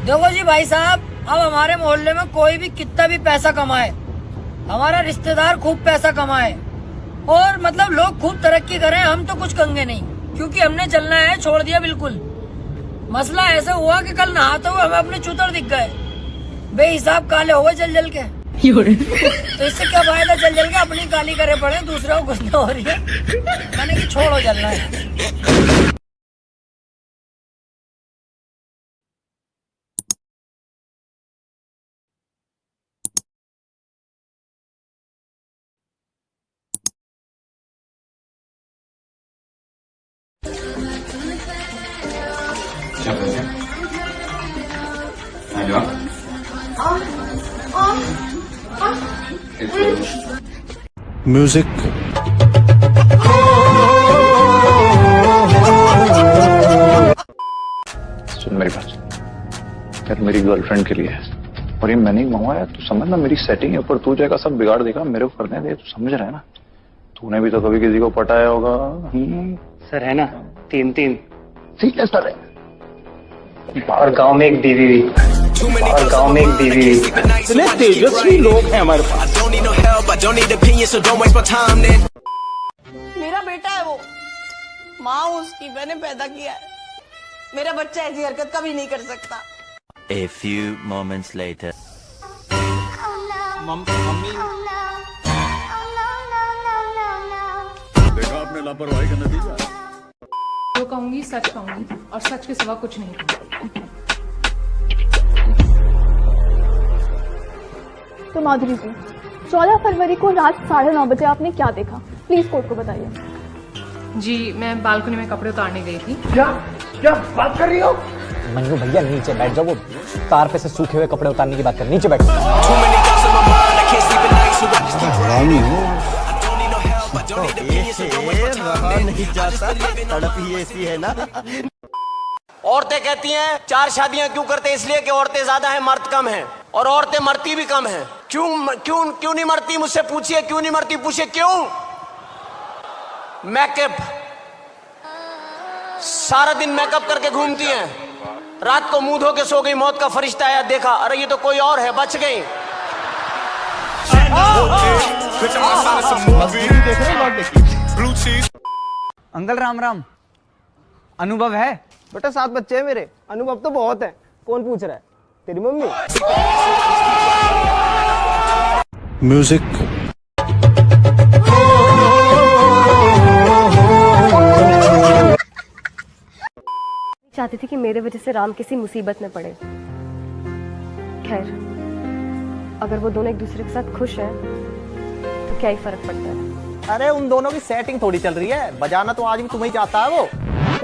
देखो जी भाई साहब, अब हमारे मोहल्ले में कोई भी कितना भी पैसा कमाए, हमारा रिश्तेदार खूब पैसा कमाए और मतलब लोग खूब तरक्की करें, हम तो कुछ कहेंगे नहीं, क्योंकि हमने चलना है, छोड़ दिया बिल्कुल। मसला ऐसा हुआ कि कल नहाते हुए हमें अपने चूतर दिख गए, बेहिसाब काले हो गए जल जल के। तो इससे क्या फायदा जल जल के अपनी काली करे पड़े, दूसरों को कुछ ना हो रही है। मैंने कि छोड़ो, जलना है। Hello music. सुन मेरी बात यार, मेरी गर्लफ्रेंड के लिए है और ये मैंने ही मंगवाया। तू समझ ना, मेरी सेटिंग है ऊपर, तू जाएगा सब बिगाड़ देगा, मेरे को करने दे। तू समझ रहा है ना? तूने भी तो कभी किसी को पटाया होगा। सर है ना, 3-3 सीरियस सर है। और गांव में एक बीवी भी, और गांव में एक बीवी भी। इतने तेजस्वी लोग हैं हमारे पास। मेरा बेटा है वो, माँ उसकी, मैंने पैदा किया है। मेरा बच्चा ऐसी हरकत कभी नहीं कर सकता। A few moments later. Mummy देखा आपने लापरवाही का नतीजा। जो कहूंगी सच कहूंगी और सच के सिवा कुछ नहीं कहूंगी। तो माधुरी जी, 14 फरवरी को रात 9:30 बजे आपने क्या देखा? प्लीज कोर्ट को बताइए। जी, मैं बालकनी में कपड़े उतारने गई थी। क्या बात कर रही हो? मंजू भैया नीचे बैठ जाओ, वो तार पे से सूखे हुए कपड़े उतारने की बात कर, नीचे बैठ। हरामी हो। नहीं जाता, तड़प ही ऐसी है ना। औरतें कहती हैं 4 शादियां क्यों करते, इसलिए कि औरतें ज्यादा हैं, मर्द कम हैं, और औरतें मरती भी कम हैं। क्यों नहीं मरती? मुझसे पूछिए क्यों नहीं मरती, पूछिए क्यों। मेकअप, सारा दिन मेकअप करके घूमती हैं, रात को मुंह धो के सो गई, मौत का फरिश्ता आया, देखा अरे ये तो कोई और है, बच गई। अंकल राम राम। अनुभव है? बेटा 7 बच्चे हैं मेरे, अनुभव तो बहुत है। कौन पूछ रहा है? तेरी मम्मी। म्यूजिक। चाहती थी कि मेरे वजह से राम किसी मुसीबत में पड़े। खैर, अगर वो दोनों एक दूसरे के साथ खुश हैं, तो क्या ही फर्क पड़ता है। अरे उन दोनों की सेटिंग थोड़ी चल रही है, बजाना तो आज भी तुम्हें ही चाहता है वो,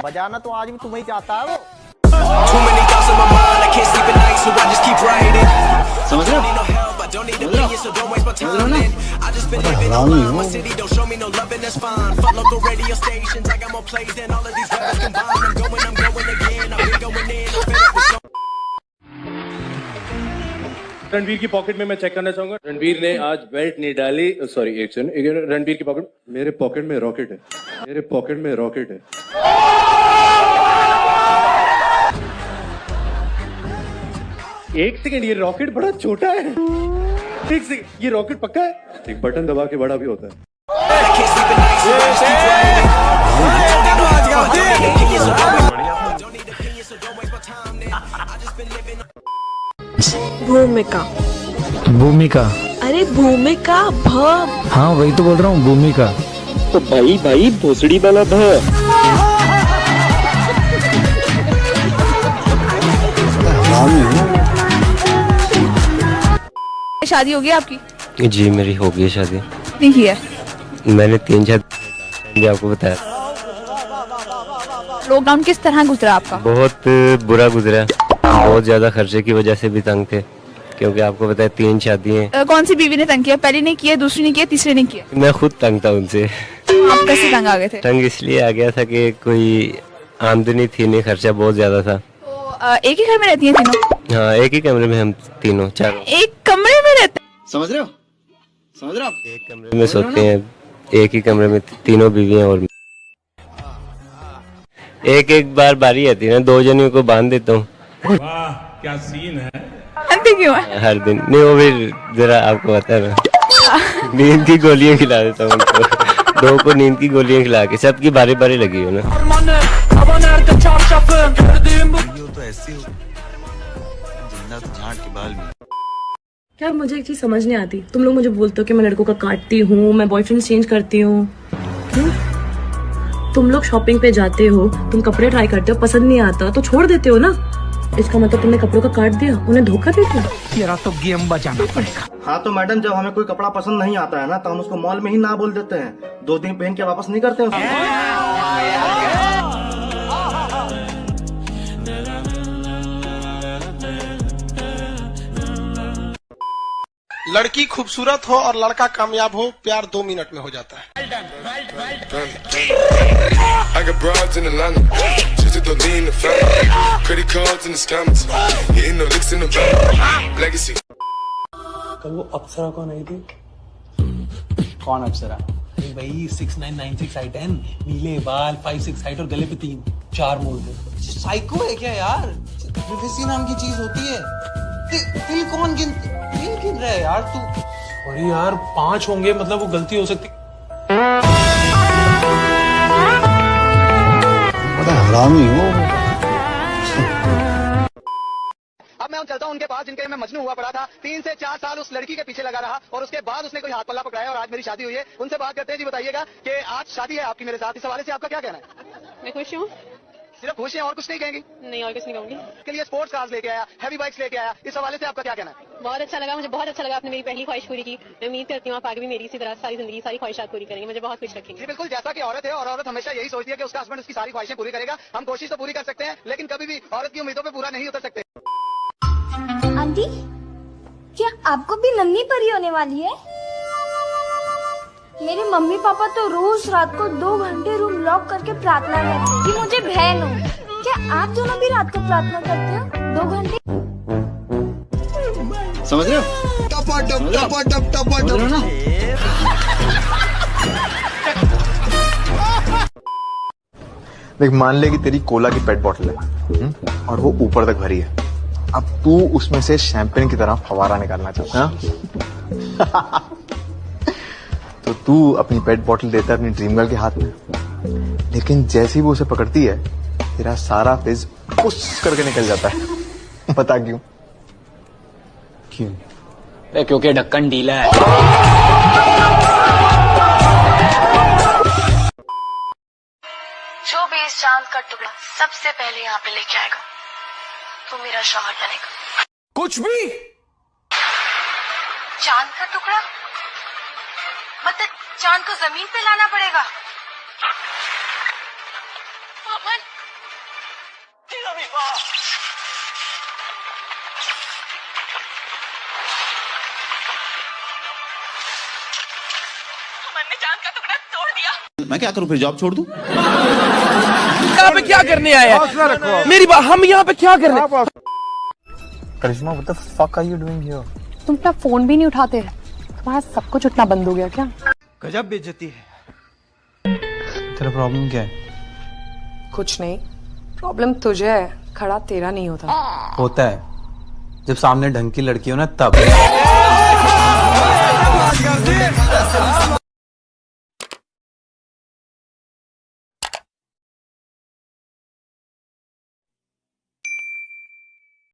बजाना तो आज भी तुम्हें ही चाहता है वो। समझ रहे हो? हरामी हो। रणवीर की पॉकेट में मैं चेक करना चाहूंगा। रणवीर ने आज बेल्ट नहीं डाली। सॉरी, एक सेकंड। रणवीर की पॉकेट, मेरे पॉकेट में रॉकेट है, मेरे पॉकेट में रॉकेट है। एक सेकंड, ये रॉकेट बड़ा छोटा है। एक सेकंड, ये रॉकेट पक्का है? एक बटन दबा के बड़ा भी होता है। भूमिका। भूमिका? अरे भूमिका, हाँ वही तो बोल रहा हूँ, भूमिका। तो भाई भोसड़ी वाला भ। शादी होगी आपकी? जी मेरी हो गई शादी। नहीं की है? मैंने 3 शादी आपको बताया। लॉकडाउन किस तरह गुजरा आपका? बहुत बुरा गुजरा, बहुत ज्यादा खर्चे की वजह से भी तंग थे, क्योंकि आपको पता है 3 शादी हैं। कौन सी बीवी ने तंग किया? पहली ने किया, दूसरी ने किया, तीसरी ने किया? मैं खुद तंग था उनसे। आप कैसे तंग आ गए थे? तंग इसलिए आ गया था कि कोई आमदनी थी नहीं, खर्चा बहुत ज्यादा था। तो एक ही घर में रहती हैं तीनों? हाँ, एक ही कमरे में हम तीनों चारों। एक कमरे में रहते? समझ रहे हो? समझ रहे हो आप? एक कमरे में सोते हैं, एक ही कमरे में तीनों बीवियां और एक बार बारी आती है ना, 2 जनियों को बांध देता हूँ। क्या सीन है? क्यों है? हर दिन नहीं, वो भी जरा आपको पता है ना, नींद की गोलियां खिला देता हूँ उनको। 2 को नींद की गोलियां खिला के, सबकी बारी बारी लगी हो ना। तो ऐसी हो जिंदा तो झाड़ के बाल में। यार मुझे एक चीज समझ नहीं आती, तुम लोग मुझे बोलते हो कि मैं लड़कों का काटती हूँ, मैं बॉयफ्रेंड चेंज करती हूँ, क्यों? तुम लोग शॉपिंग पे जाते हो, तुम कपड़े ट्राई करते हो, पसंद नहीं आता तो छोड़ देते हो ना। इसका मतलब तुमने कपड़ों का काट दिया, उन्हें धोखा दे दिया। तेरा तो गेम बचाना पड़ेगा। हाँ तो मैडम, जब हमें कोई कपड़ा पसंद नहीं आता है ना, तो हम उसको मॉल में ही ना बोल देते हैं, 2 दिन पहन के वापस नहीं करते उसको। लड़की खूबसूरत हो और लड़का कामयाब हो, प्यार 2 मिनट में हो जाता है। I got broads in Atlanta, just to lean in the family, credit cards in the scammers, hitting the licks in the van, legacy. कल वो अप्सरा कौन आई थी? कौन अप्सरा? अरे भाई 6996 I10, नीले बाल, 56 हाइट और गले पे 3-4 मोड़ थे। साइको है क्या यार? प्रिवेसी नाम की चीज होती है। दिल गिन रहा है यार तू। अरे यार 5 होंगे, मतलब वो गलती हो सकती। बड़ा हरामी हो। अब मैं चलता हूँ उनके पास जिनके मैं मजनू हुआ पड़ा था। 3 से 4 साल उस लड़की के पीछे लगा रहा और उसके बाद उसने कोई हाथ पल्ला पकड़ाया और आज मेरी शादी हुई है। उनसे बात करते हैं। जी बताइएगा कि आज शादी है आपकी मेरे साथ, इस हवाले से आपका क्या कहना है? मैं खुश हूँ। सिर्फ खुश हैं और कुछ नहीं कहेंगी? नहीं और कुछ नहीं कहूँगी। के लिए स्पोर्ट्स कार्स लेके आया, हैवी बाइक्स लेके आया, इस हवाले से आपका क्या कहना है? बहुत अच्छा लगा, मुझे बहुत अच्छा लगा, आपने मेरी पहली ख्वाहिश पूरी की। मैं उम्मीद करती हूँ आप आगे भी मेरी इसी तरह सारी जिंदगी सारी ख्वाहिशात पूरी करेंगे, मुझे बहुत खुश रखेंगे। जी बिल्कुल, जैसा कि औरत है और औरत हमेशा यही सोचती है कि उसका हस्बैंड उसकी सारी ख्वाहिशें पूरी करेगा। हम कोशिश तो पूरी कर सकते हैं, लेकिन कभी भी औरत की उम्मीदों पे पूरा नहीं उतर सकते। आंटी, क्या आपको भी नन्ही परी होने वाली है? मेरे मम्मी पापा तो रोज रात को 2 घंटे रूम लॉक करके प्रार्थना करते हैं कि मुझे बहन हो। क्या आप दोनों भी रात को प्रार्थना करते हो 2 घंटे? समझ रहे हो? समझ रहे हो ना? देख, मान ले कि तेरी कोला की पेट बॉटल है और वो ऊपर तक भरी है। अब तू उसमें से शैंपेन की तरह फवारा निकालना चाहता है। तो तू अपनी पेट बॉटल देता है अपनी ड्रीम गर्ल के हाथ में, लेकिन जैसे ही वो उसे पकड़ती है तेरा सारा फिज पुश करके निकल जाता है। पता क्यों? क्यों? क्योंकि ढक्कन ढीला है। जो भी इस चांद का टुकड़ा सबसे पहले यहाँ पे लेके आएगा तो मेरा शौहर बनेगा। कुछ भी? चांद का टुकड़ा मतलब चांद को जमीन पे लाना पड़ेगा। अमन, अमन ने चांद का टुकड़ा तोड़ दिया। मैं क्या करूं फिर, जॉब छोड़ दूं? यहाँ पे क्या करने आया? मेरी बात, हम यहाँ पे क्या करने? करिश्मा, what the fuck are you doing here? तुम अपना फोन भी नहीं उठाते, तुम्हारा सब कुछ उठना बंद हो गया क्या? गजब बेइज्जती है। तेरा प्रॉब्लम क्या है? कुछ नहीं, प्रॉब्लम तुझे है, खड़ा तेरा नहीं होता। होता है जब सामने ढंग की लड़की हो ना, तब।